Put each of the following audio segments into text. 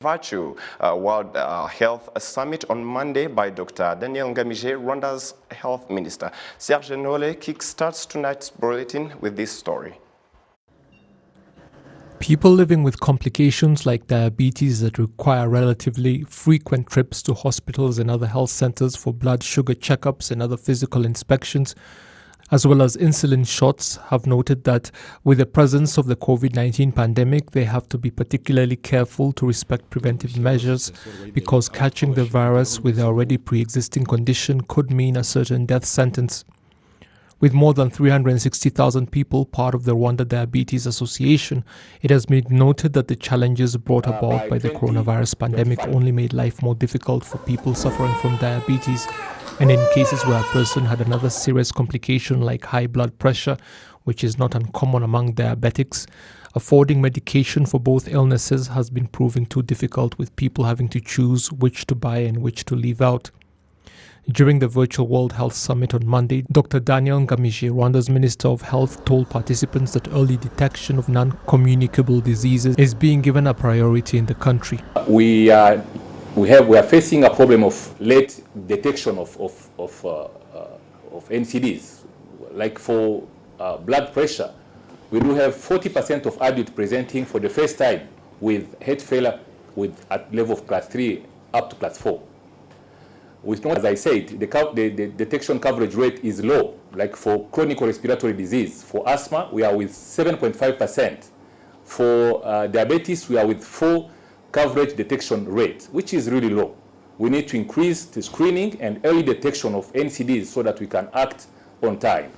Virtue World Health Summit on Monday by Dr. Daniel Ngamije, Rwanda's health minister. Serge Nole kickstarts tonight's bulletin with this story. People living with complications like diabetes that require relatively frequent trips to hospitals and other health centers for blood sugar checkups and other physical inspections, as well as insulin shots, have noted that with the presence of the COVID-19 pandemic, they have to be particularly careful to respect preventive measures because catching the virus with the already pre-existing condition could mean a certain death sentence. With more than 360,000 people part of the Rwanda Diabetes Association, it has been noted that the challenges brought about by the coronavirus pandemic only made life more difficult for people suffering from diabetes. And in cases where a person had another serious complication like high blood pressure, which is not uncommon among diabetics, affording medication for both illnesses has been proving too difficult, with people having to choose which to buy and which to leave out. During the virtual World Health Summit on Monday, Dr. Daniel Ngamije, Rwanda's Minister of Health, told participants that early detection of non-communicable diseases is being given a priority in the country. We are facing a problem of late detection of NCDs. Like for blood pressure, we do have 40% of adults presenting for the first time with heart failure with at level of class 3 up to class 4. As I said, the detection coverage rate is low. Like for chronic respiratory disease, for asthma, we are with 7.5%. For diabetes, we are with 4 coverage detection rate, which is really low. We need to increase the screening and early detection of NCDs so that we can act on time.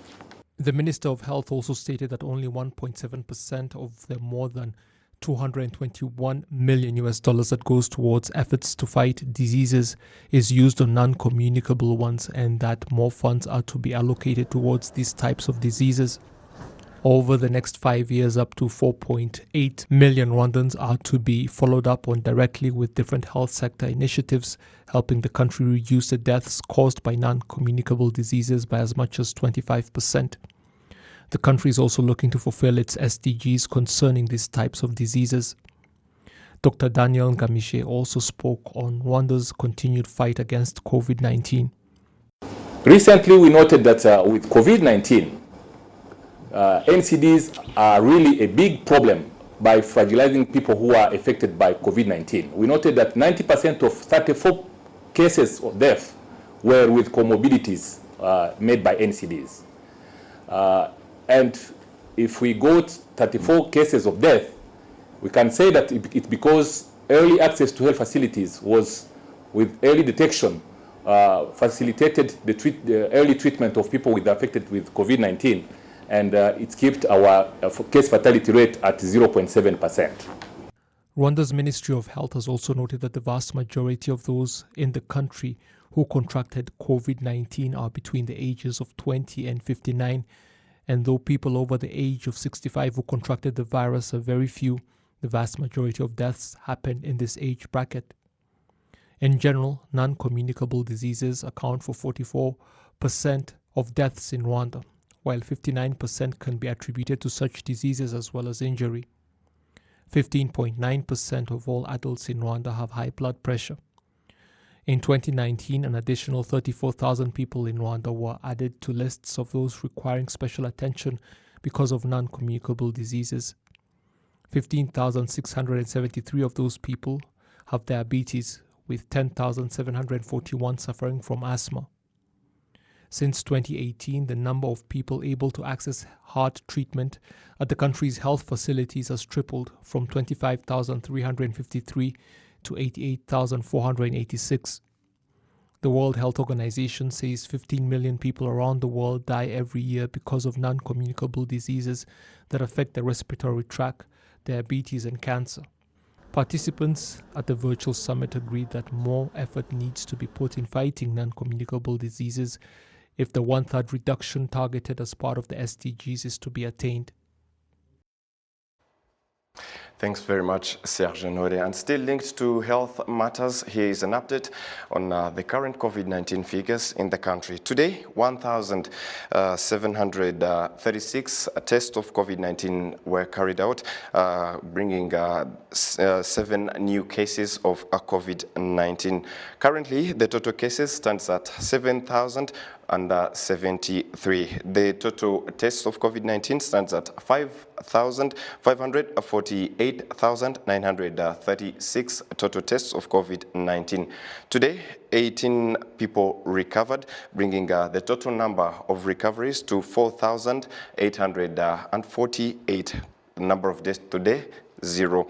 The Minister of Health also stated that only 1.7% of the more than $221 million that goes towards efforts to fight diseases is used on non-communicable ones, and that more funds are to be allocated towards these types of diseases. Over the next 5 years, up to 4.8 million Rwandans are to be followed up on directly with different health sector initiatives, helping the country reduce the deaths caused by non-communicable diseases by as much as 25%. The country is also looking to fulfill its SDGs concerning these types of diseases. Dr. Daniel Ngamije also spoke on Rwanda's continued fight against COVID-19. Recently, we noted that with COVID-19, NCDs are really a big problem by fragilizing people who are affected by COVID-19. We noted that 90% of 34 cases of death were with comorbidities made by NCDs. And if we got 34 cases of death, we can say that it's because early access to health facilities was, with early detection, facilitated the early treatment of people affected with COVID-19. And it's kept our case fatality rate at 0.7%. Rwanda's Ministry of Health has also noted that the vast majority of those in the country who contracted COVID-19 are between the ages of 20 and 59, and though people over the age of 65 who contracted the virus are very few, the vast majority of deaths happen in this age bracket. In general, non-communicable diseases account for 44% of deaths in Rwanda, while 59% can be attributed to such diseases as well as injury. 15.9% of all adults in Rwanda have high blood pressure. In 2019, an additional 34,000 people in Rwanda were added to lists of those requiring special attention because of non-communicable diseases. 15,673 of those people have diabetes, with 10,741 suffering from asthma. Since 2018, the number of people able to access heart treatment at the country's health facilities has tripled from 25,353 to 88,486. The World Health Organization says 15 million people around the world die every year because of non-communicable diseases that affect the respiratory tract, diabetes, and cancer. Participants at the virtual summit agreed that more effort needs to be put in fighting non-communicable diseases if the 1/3 reduction targeted as part of the SDGs is to be attained. Thanks very much, Serge Nore. And still linked to health matters, here is an update on the current COVID-19 figures in the country. Today, 1,736 tests of COVID-19 were carried out, bringing 7 new cases of COVID-19. Currently, the total cases stands at 7,073. The total tests of COVID-19 stands at 5,548,936 total tests of COVID-19. Today, 18 people recovered, bringing the total number of recoveries to 4,848. The number of deaths today, 0.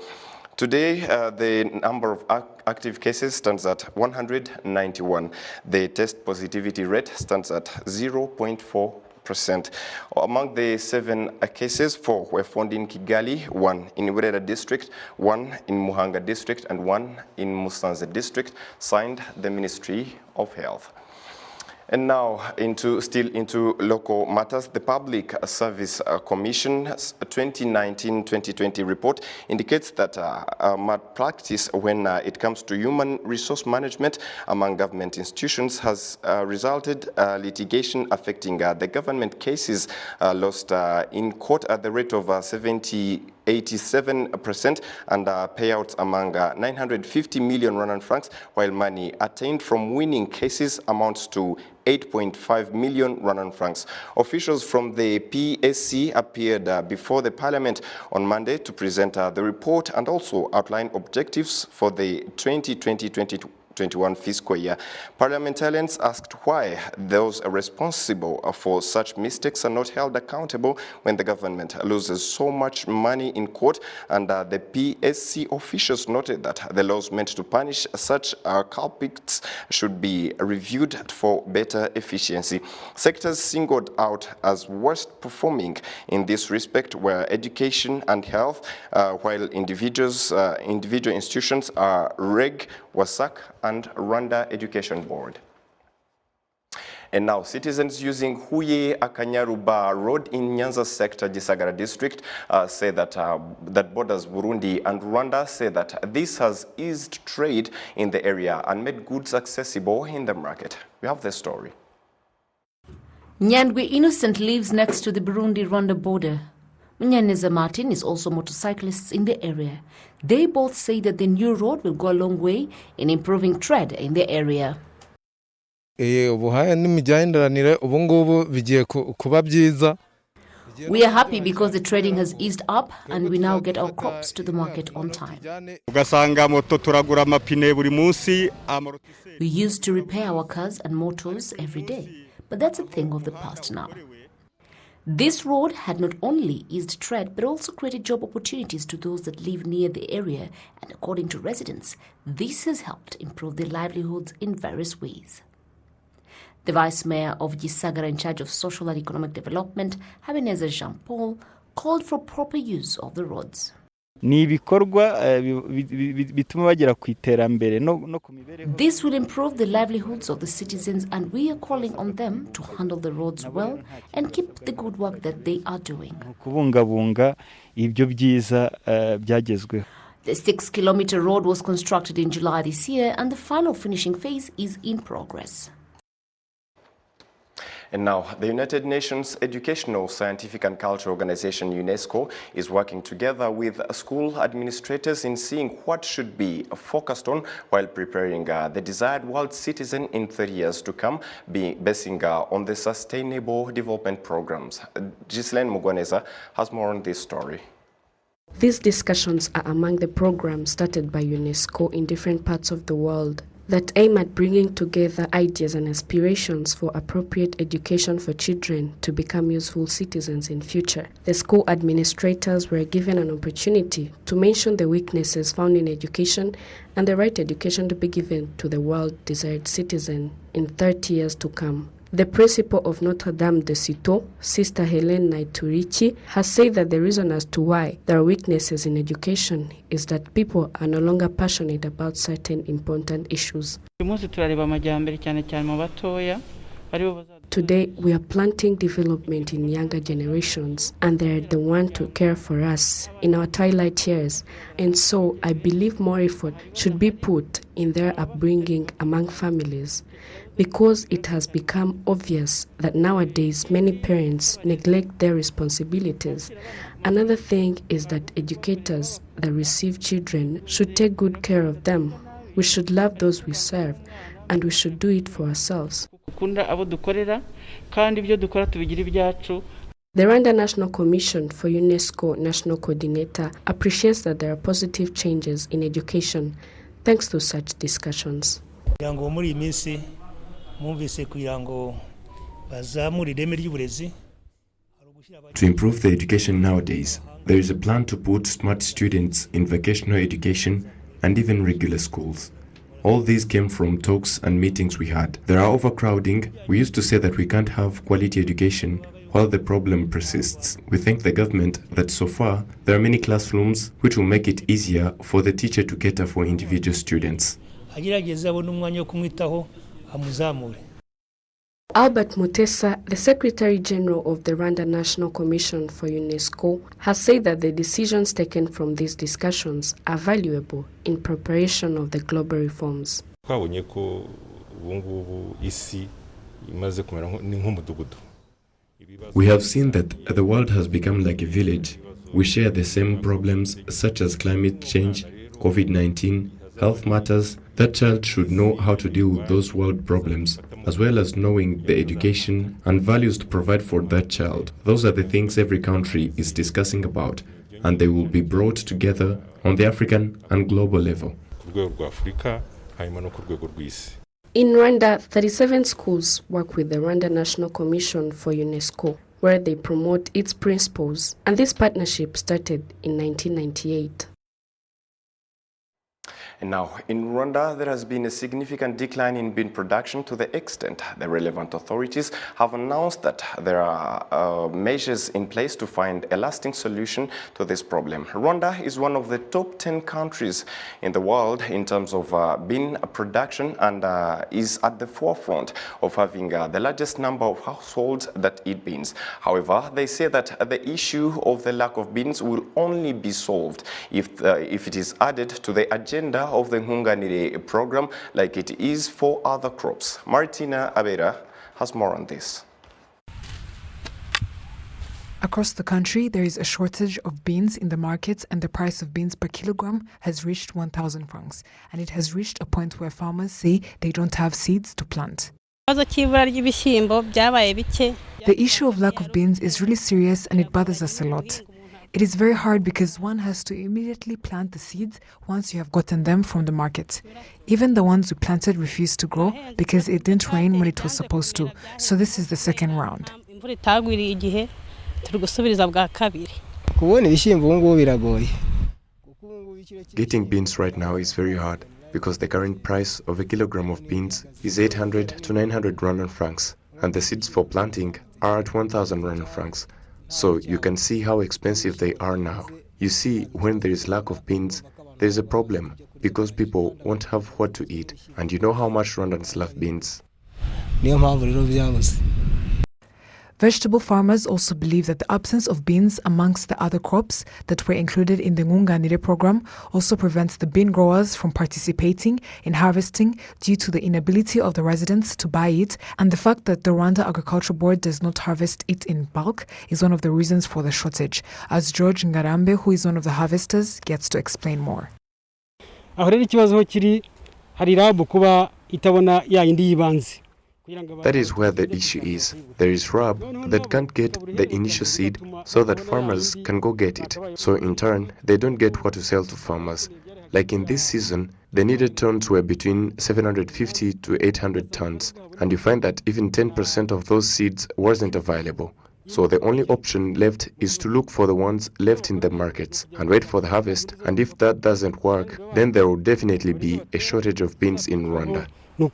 Today, the number of active cases stands at 191. The test positivity rate stands at 0.4%. Among the 7 cases, 4 were found in Kigali, 1 in Rwanda district, 1 in Muhanga district, and 1 in Musanze district, signed the Ministry of Health. And now, still into local matters, the Public Service Commission's 2019-2020 report indicates that malpractice when it comes to human resource management among government institutions has resulted litigation affecting the government cases lost in court at the rate of 87% and payouts among 950 million Rwandan francs, while money attained from winning cases amounts to 8.5 million Rwandan francs. Officials from the PSC appeared before the Parliament on Monday to present the report and also outline objectives for the 2020-2021 fiscal year. Parliamentarians asked why those responsible for such mistakes are not held accountable when the government loses so much money in court, and the PSC officials noted that the laws meant to punish such culprits should be reviewed for better efficiency. Sectors singled out as worst performing in this respect were education and health, while individual institutions are REG, WASAC, and Rwanda Education Board. And now, citizens using Huye Akanyaruba Road in Nyanza sector, Gisagara district, say that that borders Burundi and Rwanda, say that this has eased trade in the area and made goods accessible in the market. We have the story. Nyandwi Innocent lives next to the Burundi-Rwanda border. Munyaneza Martin is also motorcyclists in the area. They both say that the new road will go a long way in improving trade in the area. We are happy because the trading has eased up and we now get our crops to the market on time. We used to repair our cars and motors every day, but that's a thing of the past now. This road had not only eased trade but also created job opportunities to those that live near the area, and according to residents, this has helped improve their livelihoods in various ways. The Vice Mayor of Gisagara in charge of social and economic development, Habineza Jean-Paul, called for proper use of the roads. This will improve the livelihoods of the citizens, and we are calling on them to handle the roads well and keep the good work that they are doing. The 6-kilometer road was constructed in July this year, and the final finishing phase is in progress. And now, the United Nations Educational, Scientific and Cultural Organization, UNESCO, is working together with school administrators in seeing what should be focused on while preparing the desired world citizen in 30 years to come, basing on the Sustainable Development Programs. Ghislaine Mugwaneza has more on this story. These discussions are among the programs started by UNESCO in different parts of the world that aim at bringing together ideas and aspirations for appropriate education for children to become useful citizens in future. The school administrators were given an opportunity to mention the weaknesses found in education and the right education to be given to the world-desired citizen in 30 years to come. The principal of Notre Dame de Citeaux, Sister Helene Naiturichi, has said that the reason as to why there are weaknesses in education is that people are no longer passionate about certain important issues. Today, we are planting development in younger generations, and they're the one to care for us in our twilight years. And so, I believe more effort should be put in their upbringing among families, because it has become obvious that nowadays many parents neglect their responsibilities. Another thing is that educators that receive children should take good care of them. We should love those we serve, and we should do it for ourselves. The Rwanda National Commission for UNESCO National Coordinator appreciates that there are positive changes in education thanks to such discussions. To improve the education nowadays, there is a plan to put smart students in vocational education and even regular schools. All these came from talks and meetings we had. There are overcrowding. We used to say that we can't have quality education while the problem persists. We thank the government that so far there are many classrooms which will make it easier for the teacher to cater for individual students. Albert Mutesa, the Secretary General of the Rwanda National Commission for UNESCO, has said that the decisions taken from these discussions are valuable in preparation of the global reforms. We have seen that the world has become like a village. We share the same problems such as climate change, COVID-19, health matters. That child should know how to deal with those world problems, as well as knowing the education and values to provide for that child. Those are the things every country is discussing about, and they will be brought together on the African and global level. In Rwanda, 37 schools work with the Rwanda National Commission for UNESCO, where they promote its principles, and this partnership started in 1998. And now, in Rwanda, there has been a significant decline in bean production to the extent the relevant authorities have announced that there are measures in place to find a lasting solution to this problem. Rwanda is one of the top 10 countries in the world in terms of bean production and is at the forefront of having the largest number of households that eat beans. However, they say that the issue of the lack of beans will only be solved if it is added to the agenda of the Nkunganire program like it is for other crops. Martina Abera has more on this. Across the country, there is a shortage of beans in the markets, and the price of beans per kilogram has reached 1,000 francs, and it has reached a point where farmers say they don't have seeds to plant. The issue of lack of beans is really serious, and it bothers us a lot. It is very hard because one has to immediately plant the seeds once you have gotten them from the market. Even the ones we planted refused to grow because it didn't rain when it was supposed to. So this is the second round. Getting beans right now is very hard because the current price of a kilogram of beans is 800 to 900 Rwandan francs, and the seeds for planting are at 1,000 Rwandan francs. So you can see how expensive they are now. You see, when there is lack of beans, there is a problem because people won't have what to eat. And you know how much Rwandans love beans. Vegetable farmers also believe that the absence of beans amongst the other crops that were included in the Nkunganire program also prevents the bean growers from participating in harvesting due to the inability of the residents to buy it, and the fact that the Rwanda Agriculture Board does not harvest it in bulk is one of the reasons for the shortage, as George Ngarambe, who is one of the harvesters, gets to explain more. That is where the issue is. There is rub that can't get the initial seed so that farmers can go get it. So in turn, they don't get what to sell to farmers. Like in this season, the needed tons were between 750 to 800 tons. And you find that even 10% of those seeds wasn't available. So the only option left is to look for the ones left in the markets and wait for the harvest. And if that doesn't work, then there will definitely be a shortage of beans in Rwanda. The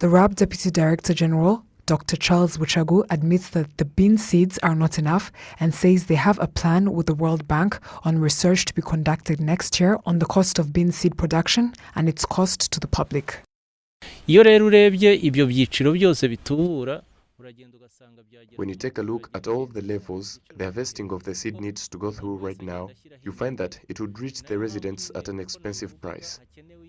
RAB Deputy Director General, Dr. Charles Buchagu, admits that the bean seeds are not enough and says they have a plan with the World Bank on research to be conducted next year on the cost of bean seed production and its cost to the public. When you take a look at all the levels the harvesting of the seed needs to go through right now, you find that it would reach the residents at an expensive price.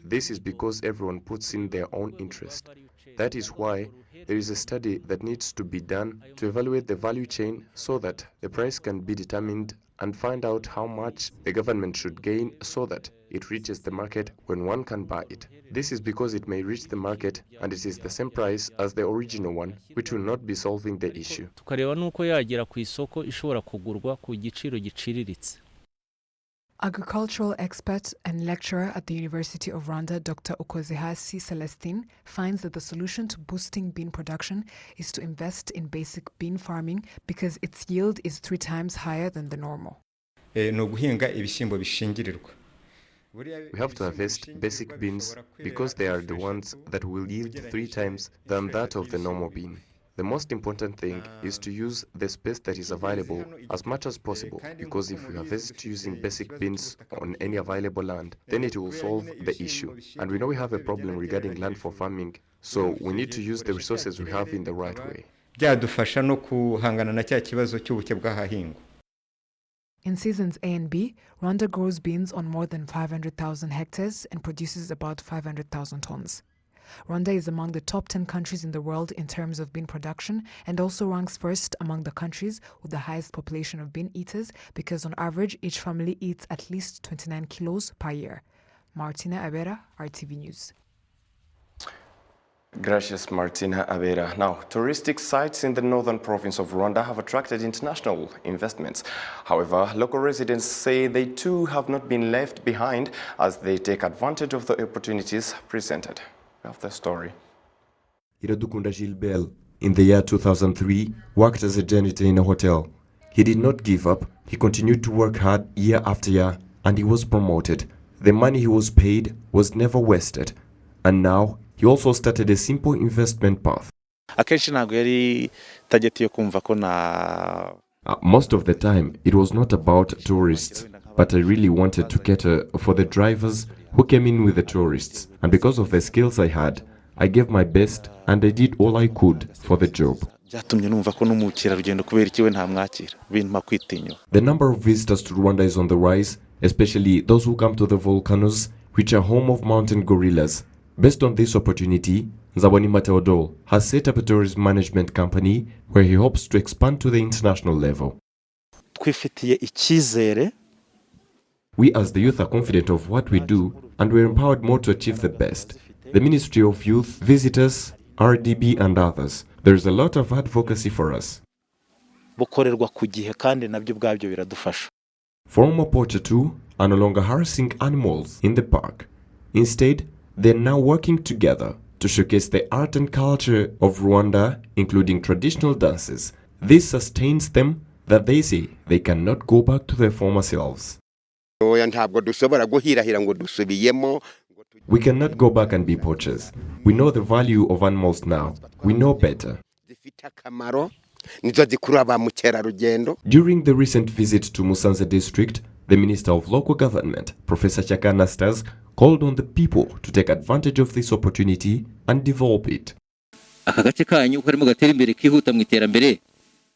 This is because everyone puts in their own interest. That is why there is a study that needs to be done to evaluate the value chain so that the price can be determined and find out how much the government should gain so that it reaches the market when one can buy it. This is because it may reach the market and it is the same price as the original one, which will not be solving the issue. Agricultural expert and lecturer at the University of Rwanda, Dr. Okozehasi Celestine, finds that the solution to boosting bean production is to invest in basic bean farming because its yield is 3 times higher than the normal. We have to harvest basic beans because they are the ones that will yield 3 times than that of the normal bean. The most important thing is to use the space that is available as much as possible, because if we harvest using basic beans on any available land, then it will solve the issue. And we know we have a problem regarding land for farming, so we need to use the resources we have in the right way. In seasons A and B, Rwanda grows beans on more than 500,000 hectares and produces about 500,000 tons. Rwanda is among the top 10 countries in the world in terms of bean production and also ranks first among the countries with the highest population of bean eaters because on average each family eats at least 29 kilos per year. Martina Abera, RTV News. Gracias, Martina Abera. Now, touristic sites in the northern province of Rwanda have attracted international investments. However, local residents say they too have not been left behind as they take advantage of the opportunities presented. We have the story. Iradukunda Gilbert, in the year 2003, worked as a janitor in a hotel. He did not give up. He continued to work hard year after year, and he was promoted. The money he was paid was never wasted. And now, he also started a simple investment path. Most of the time, it was not about tourists, but I really wanted to cater for the drivers who came in with the tourists. And because of the skills I had, I gave my best and I did all I could for the job. The number of visitors to Rwanda is on the rise, especially those who come to the volcanoes, which are home of mountain gorillas. Based on this opportunity, Nzabonimpa Theodore has set up a tourism management company where he hopes to expand to the international level. We as the youth are confident of what we do and we're empowered more to achieve the best. The Ministry of Youth, visitors, RDB and others. There is a lot of advocacy for us. Former poacher too are no longer harassing animals in the park. Instead, they're now working together to showcase the art and culture of Rwanda, including traditional dances. This sustains them that they say they cannot go back to their former selves. We cannot go back and be poachers. We know the value of animals now. We know better. During the recent visit to Musanze district, the Minister of Local Government, Professor Chaka Anastase, called on the people to take advantage of this opportunity and develop it.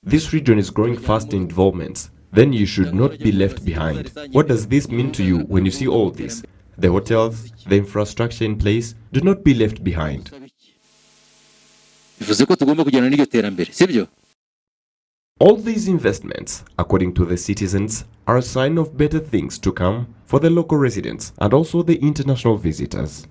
This region is growing fast in developments. Then you should not be left behind. What does this mean to you when you see all this? The hotels, the infrastructure in place, do not be left behind. All these investments, according to the citizens, are a sign of better things to come for the local residents and also the international visitors.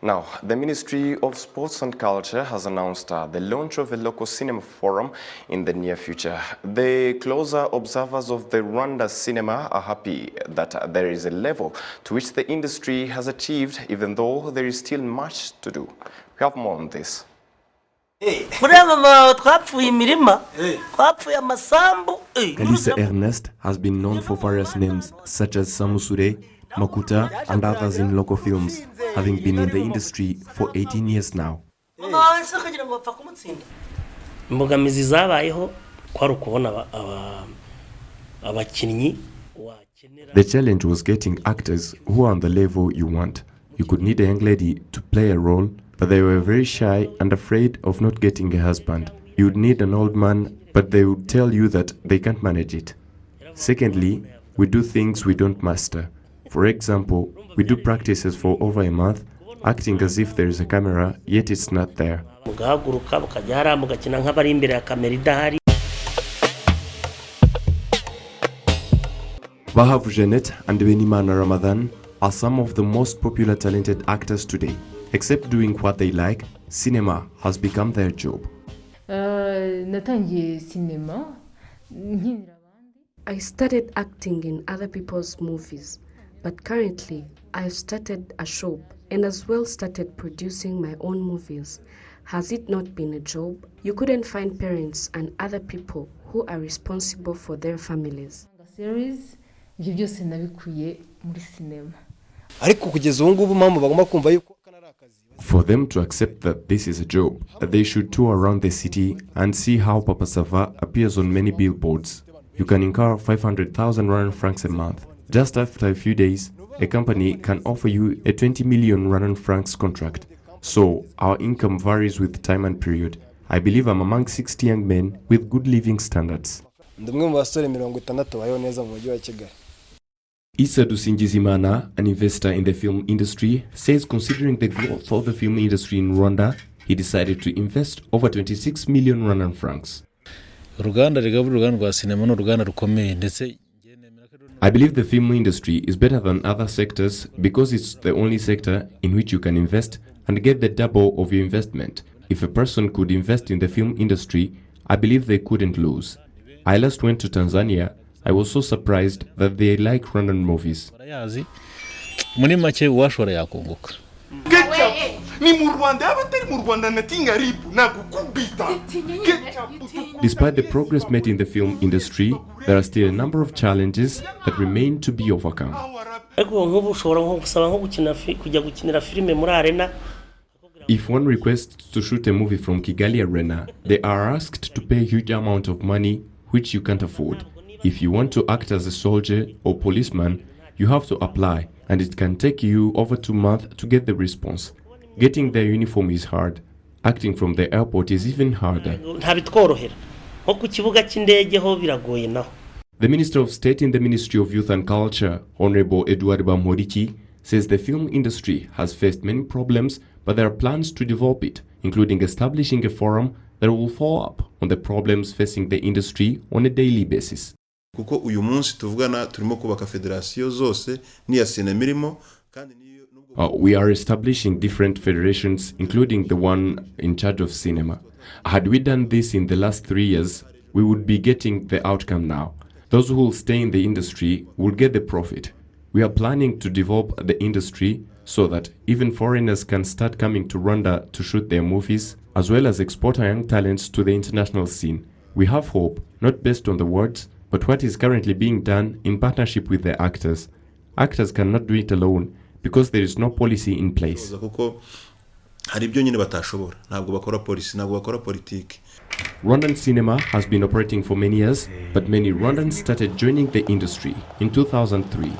Now, the Ministry of Sports and Culture has announced the launch of a local cinema forum in the near future. The closer observers of the Rwanda cinema are happy that there is a level to which the industry has achieved, even though there is still much to do. We have more on this. Kalisa Ernest has been known for various names such as Samusure, Makuta and others in local films, having been in the industry for 18 years now. The challenge was getting actors who are on the level you want. You could need a young lady to play a role, but they were very shy and afraid of not getting a husband. You would need an old man, but they would tell you that they can't manage it. Secondly, we do things we don't master. For example, we do practices for over a month, acting as if there is a camera, yet it's not there. Vahav Janet and Benimana Ramadan are some of the most popular talented actors today. Except doing what they like, cinema has become their job. I started acting in other people's movies, but currently I've started a shop and as well started producing my own movies. Has it not been a job? You couldn't find parents and other people who are responsible for their families. For them to accept that this is a job, they should tour around the city and see how Papa Sava appears on many billboards. You can incur 500,000 Rwandan francs a month. Just after a few days, a company can offer you a 20 million Rwandan francs contract. So, our income varies with time and period. I believe I'm among 60 young men with good living standards. Issa Dusingizimana, an investor in the film industry, says considering the growth of the film industry in Rwanda, he decided to invest over 26 million Rwandan francs. I believe the film industry is better than other sectors because it's the only sector in which you can invest and get the double of your investment. If a person could invest in the film industry, I believe they couldn't lose. I last went to Tanzania. I was so surprised that they like Rwandan movies. Despite the progress made in the film industry, there are still a number of challenges that remain to be overcome. If one requests to shoot a movie from Kigali Arena, they are asked to pay a huge amount of money which you can't afford. If you want to act as a soldier or policeman, you have to apply, and it can take you over 2 months to get the response. Getting their uniform is hard. Acting from the airport is even harder. The Minister of State in the Ministry of Youth and Culture, Honorable Edward Bamhoriki, says the film industry has faced many problems, but there are plans to develop it, including establishing a forum that will follow up on the problems facing the industry on a daily basis. We are establishing different federations, including the one in charge of cinema. Had we done this in the last 3 years, we would be getting the outcome now. Those who will stay in the industry will get the profit. We are planning to develop the industry so that even foreigners can start coming to Rwanda to shoot their movies, as well as export our young talents to the international scene. We have hope, not based on the words, but what is currently being done in partnership with the actors. Actors cannot do it alone because there is no policy in place. Rwandan cinema has been operating for many years, but many Rwandans started joining the industry in 2003.